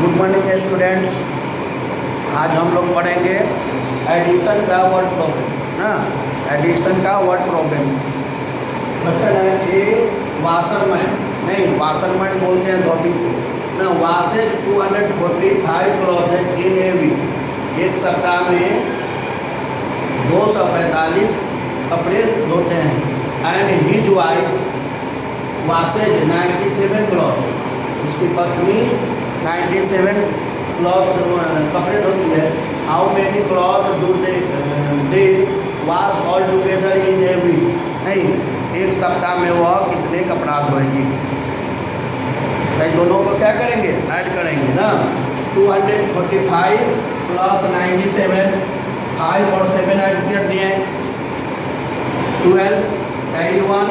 Good morning students. आज हम लोग पढ़ेंगे एडिशन का वर्ड प्रॉब्लम ना। एडिशन का वर्ड प्रॉब्लम मतलब है कि वाशरमैन नहीं, वाशरमैन बोलते हैं धोबी को ना। Washes 245 clothes in a week. एक सप्ताह में 245 कपड़े धोते हैं। And his wife washes 97 cloth. उसकी पत्नी 97 क्लॉथ कपड़े धोती है। How many cloth do they wash all together in a week. नहीं, एक सप्ताह में वह कितने कपड़ा धोएगी। तो दोनों को क्या करेंगे, ऐड करेंगे ना। 245 प्लस 97, 5 और 7 ऐड कर दिए 12, कैरी 1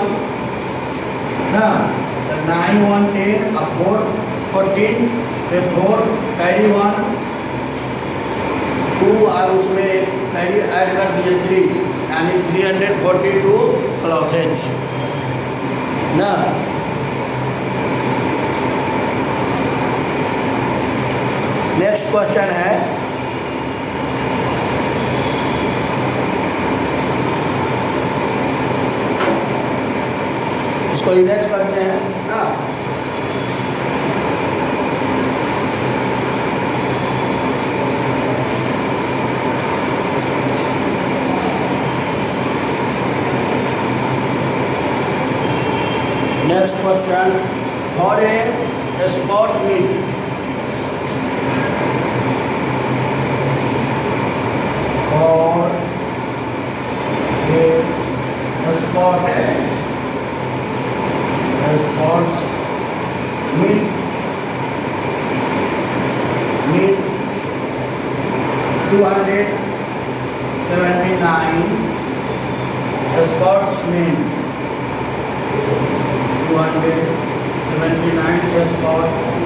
ना। 9 1 10 अब 4 14 फिर 4 कैरी 1 2 और उसमें कैरी ऐड कर दिए 3, यानी 342 क्लॉथेज ना। नेक्स्ट क्वेश्चन है इसको इरेज करते हैं ना। Next question, for a spot meet और sports meet 279 sportsmen 279 sportsmen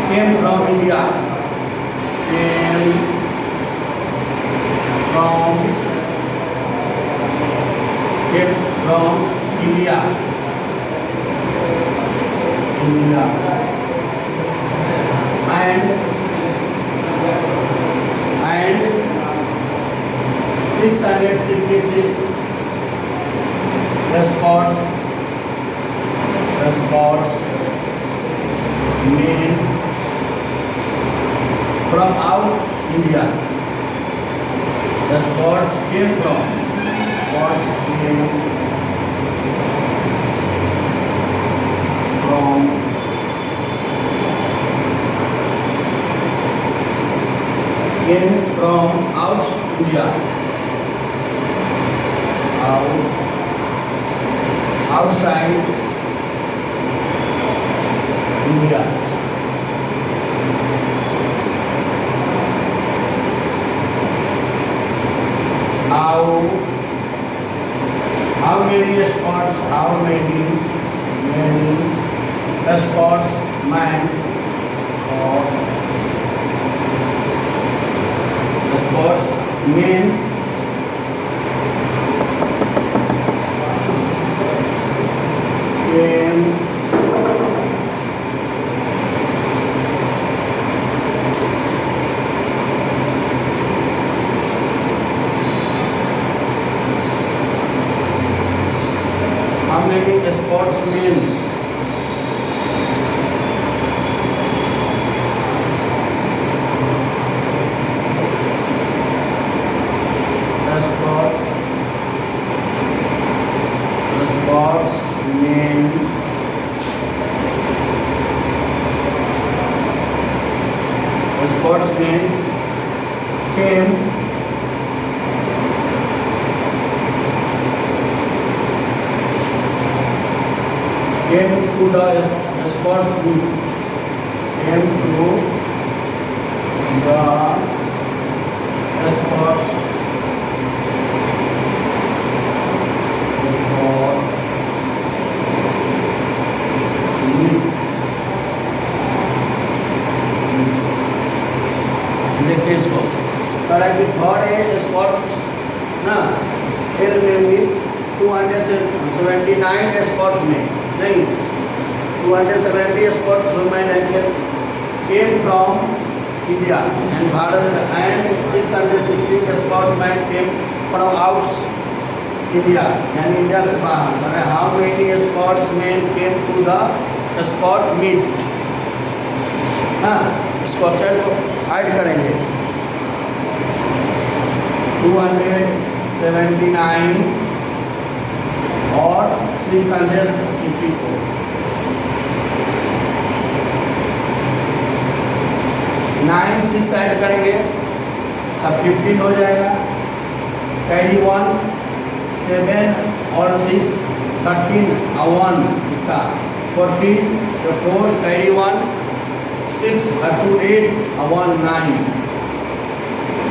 came from India, came from India, and 666 sports men from out India. The sports came from out India, outside India. How many sports? How many sportsmen or sportsmen came sportsmen came to the sports meet, came to the sports meet। देखिए इसको for a sports ना, फिर में भी 200 279 sportsman नहीं 270 sportsman came from India and Bharat and 660 sportsmen came from out India and India से बाहर. But how many sportsmen came to the sport meet? हाँ इसको अक्षर को ऐड करेंगे 279 और 664 9 6 ऐड करेंगे अब 15 हो जाएगा. कैरी 1 7 और 6 13 1 इसका 14 तो 4 कैरी 1 6 2 8 1 9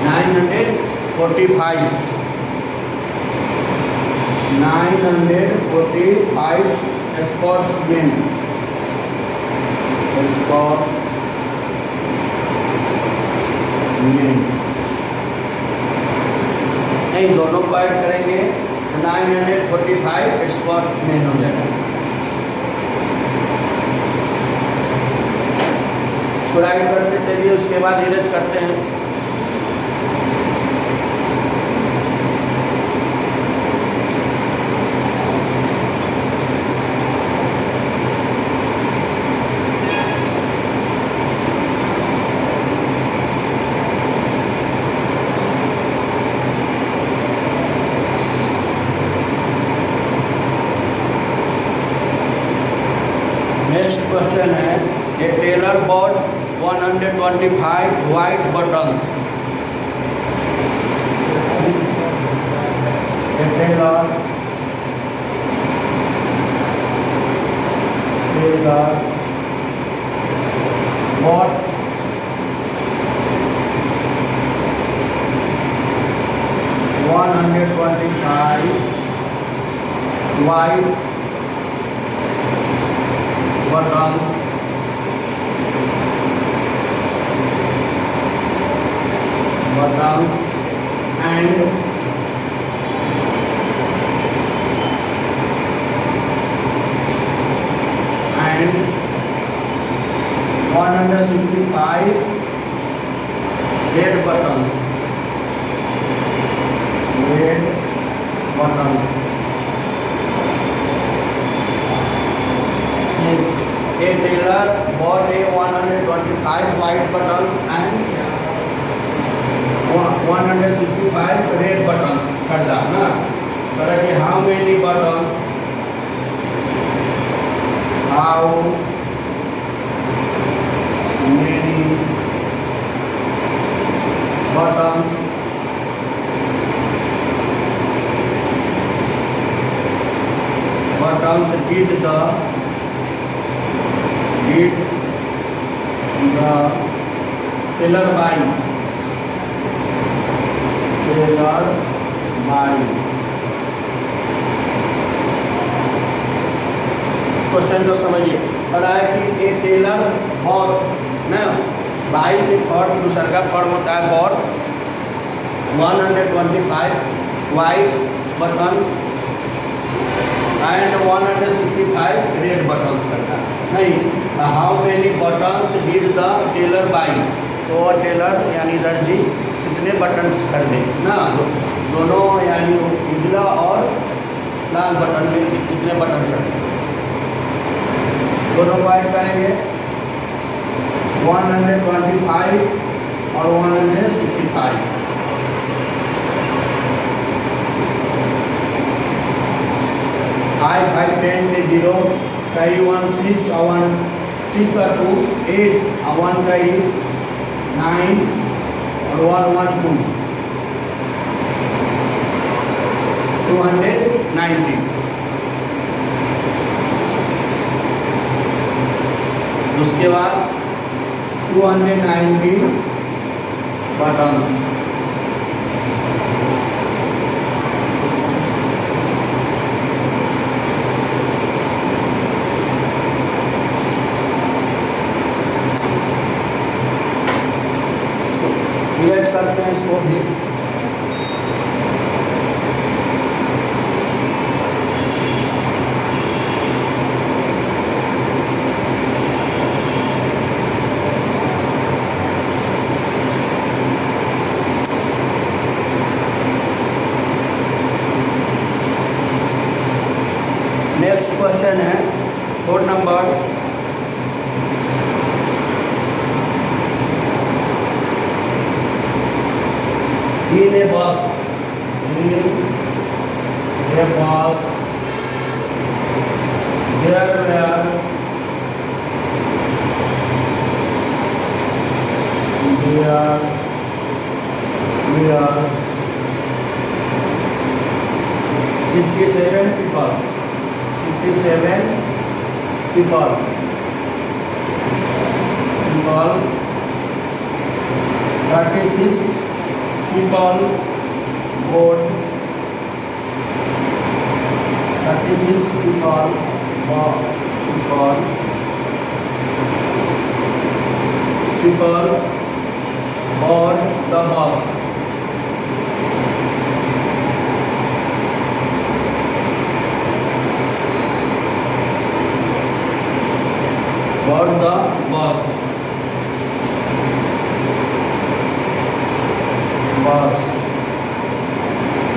945 945 sportsmen नहीं दोनों को ऐड करेंगे 945 स्पोर्ट्समैन हो जाएगा. राइट करते चलिए उसके बाद इरेज करते हैं. नेक्स्ट क्वेश्चन है ए tailor bot 125 white buttons. A tailor bought 125 white buttons and 165 red buttons. A tailor bought a 125 white buttons and 165 red buttons. खर्चा ना करेंगे how many buttons? How many buttons did the tailor buy? Question को समझिए. पढ़ा है कि a tailor bought ना buy के थॉट दूसरा का फॉर्म होता है bought 125 white button and 165 red buttons करता है. नहीं how many buttons did the tailor buy. तो टेलर यानी दर्जी कितने बटन्स कर दे ना दोनों यानी उजला और लाल बटन में कितने बटन कर दे दोनों को ऐड करेंगे 125 और 165. 5 5 10 0 carry 1 6 1 6 or 2 8 1 carry 9 और 1 1 2 290. उसके बाद 290 बटन्स करते हैं इसको भी. a bus. There were 67 people. 67 people. 36 people board. 36 people board. People board the bus. Board the bus.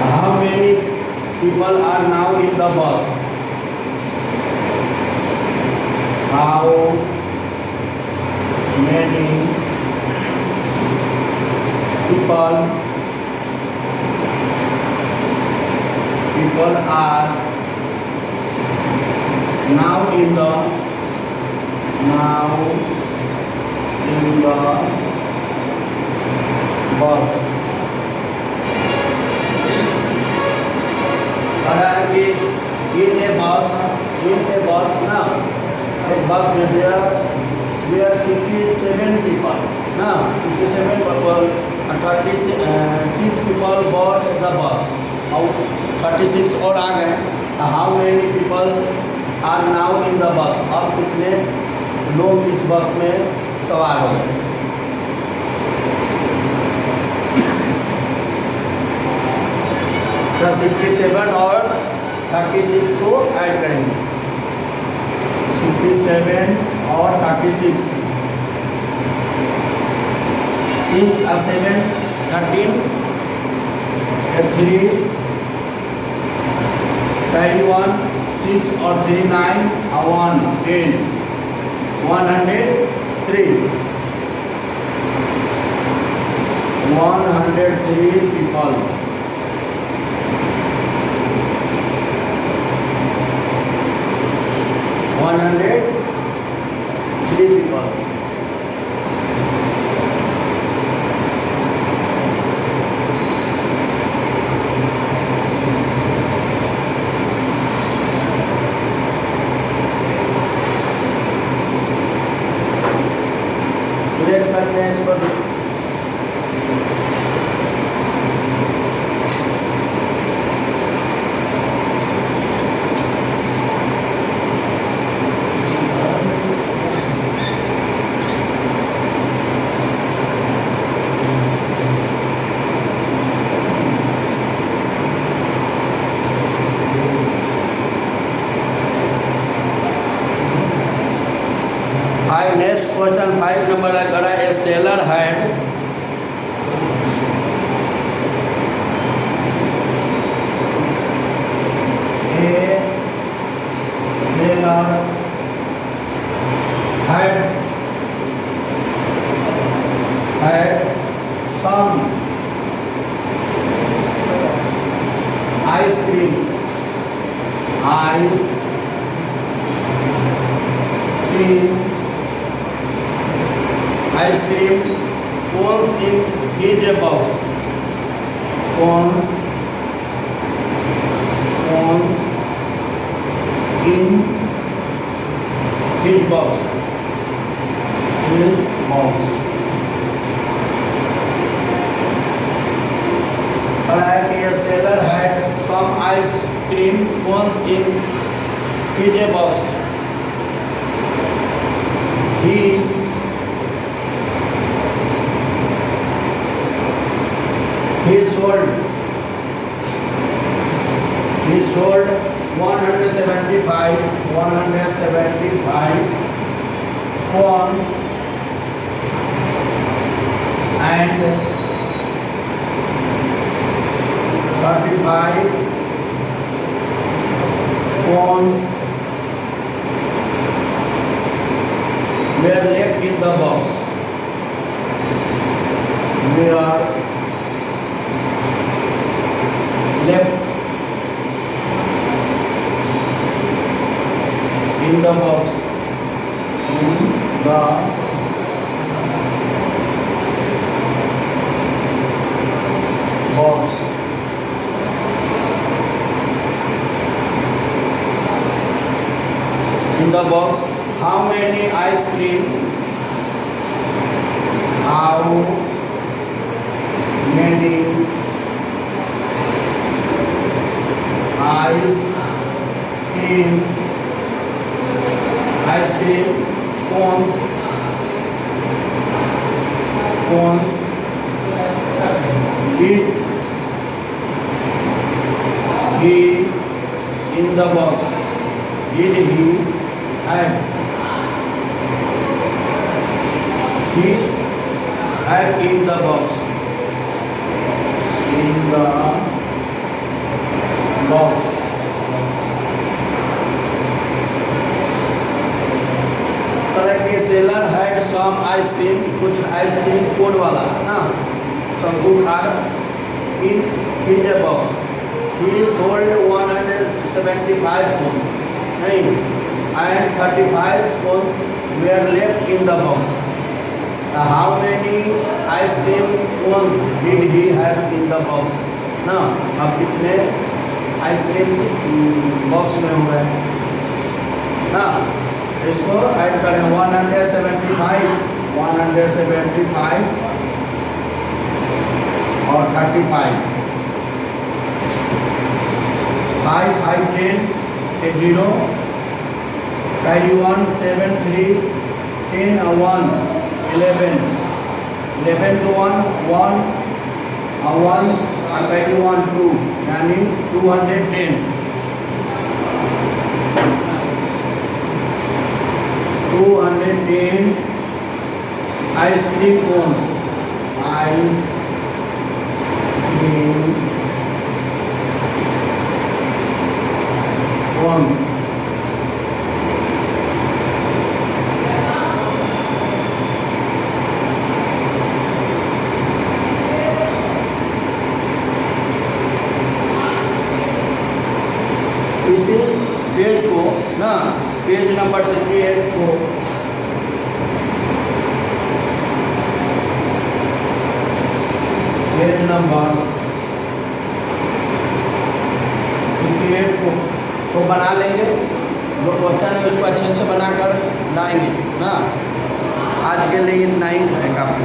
How many people are now in the bus? How many people are now in the bus? In a bus now, a bus में there are 67 people. Now 67 people, 36 people board the bus. How 36 और आ गए. How many people are now in the bus? अब कितने लोग इस बस में सवार हो गए? तो 67 और 36 को ऐड करेंगे. 67 और 36. 6 और 7 13, 3 31, 6 और 3 9 और 1 10, 103. 103 people. 103 people. ब्रेक करते हैं इसको. 5 next question 5 number अगर a seller had some ice cream cones in his box. Cones in his box. A seller had some ice cream cones in his box. He sold 175 cones and 35 cones were left in the box. They are left in the box. How many ice cream? How many ice cream cones did he in the box? Did he have in the box? In the box. तरह के seller had some ice cream, कुछ ice cream cone वाला ना, some good are in a box. He sold 175 cones, and 35 cones were left in the box. How many ice cream cones did he have in the box? ना अब कितने ice cream box में हो गए ना, इसको ऐड करें 175 और 35 5 5 10 0 carry 1 7 3 10 1 11 to 1 carry 1 2 यानी 210 ice cream cones इसी पेज को ना, पेज नंबर 68 को पेज नंबर 68 को बना लेंगे, जो क्वेश्चन है उसको अच्छे से बनाकर लाएंगे ना। आज के लिए इतना ही है काफ़ी।